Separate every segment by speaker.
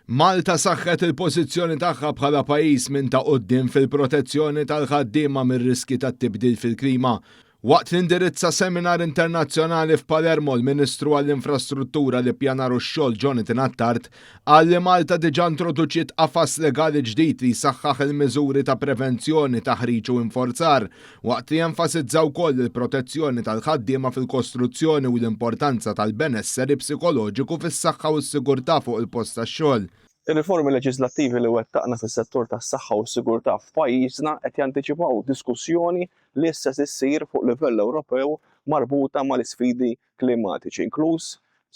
Speaker 1: Malta saħħet il-pożizzjoni tagħha bħala pajjiż minn ta' quddiem fil-protezzjoni tal-ħaddiema mir-riski tat-tibdil fil-klima. Waqt l-indirizza seminar internazzjonali f'Palermo l-Ministru għall-Infrastruttura li pjanar x-xogħol Jonathan Attard qal li Malta diġà introduċiet qafas legali ġdid li jsaħħaħ il-miżuri ta' prevenzjoni, taħriġ u inforzar, waqt li jenfasizzaw wkoll il-protezzjoni tal-ħaddiema fil-kostruzzjoni u l-importanza tal-benesseri psikoloġiku fis-saħħa u s-sigurtà fuq il-post tax-xogħol.
Speaker 2: Ir-riformi leġislattivi li wettaqna fis-settur tas-saħħa u s-sigurtà f'pajjiżna qed jantiċipaw diskussjoni li issa issir fuq livell Ewropew marbuta mal-isfidi klimatiċi, inkluż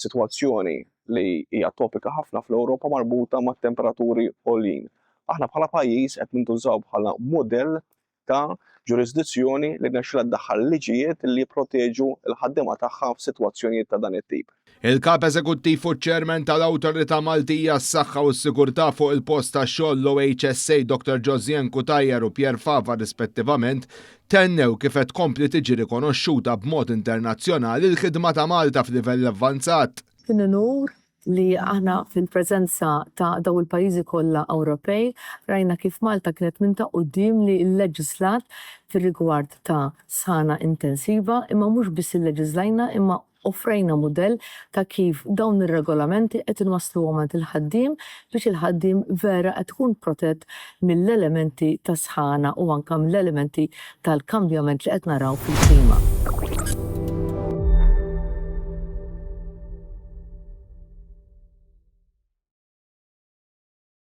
Speaker 2: sitwazzjoni li hija topika ħafna fl-Ewropa marbuta mat-temperaturi għolin. Aħna bħala pajjiż qed nintużaw bħala mudell ta' ġurisdizzjoni li nexxilha ddaħħal liġijiet li jipproteġu l-ħaddiema tagħha f'sitwazzjonijiet ta' dan it-tip.
Speaker 1: Il-kap eżekuttiv u ċ-ċermen tal-Awtorità Maltija s-Saħħa u s-Sigurtà fuq il-post tax-xogħol l-OHSA Dr. Josien Kutajjar u Pier Fava rispettivament tennew kif qed tkompli tiġi rikonoxxuta b'mod internazzjonali l-ħidma ta' Malta f'livell avvanzat.
Speaker 3: Kien onur li aħna fil-preżenza ta' daw il-pajjiżi kollha Ewropej rajna kif Malta kienet minn ta' quddiem li l-leġislat fir-rigward ta' sħana intensiva imma mhux biss illeġislajna imma offrejna mudell ta' kif dawn ir-regolamenti qed inwassluhom għand il-ħaddiem biex il-ħaddiem vera qed tkun protett mill-elementi ta' sħana u anke mill-elementi tal-kambjament li qed naraw fil-klima.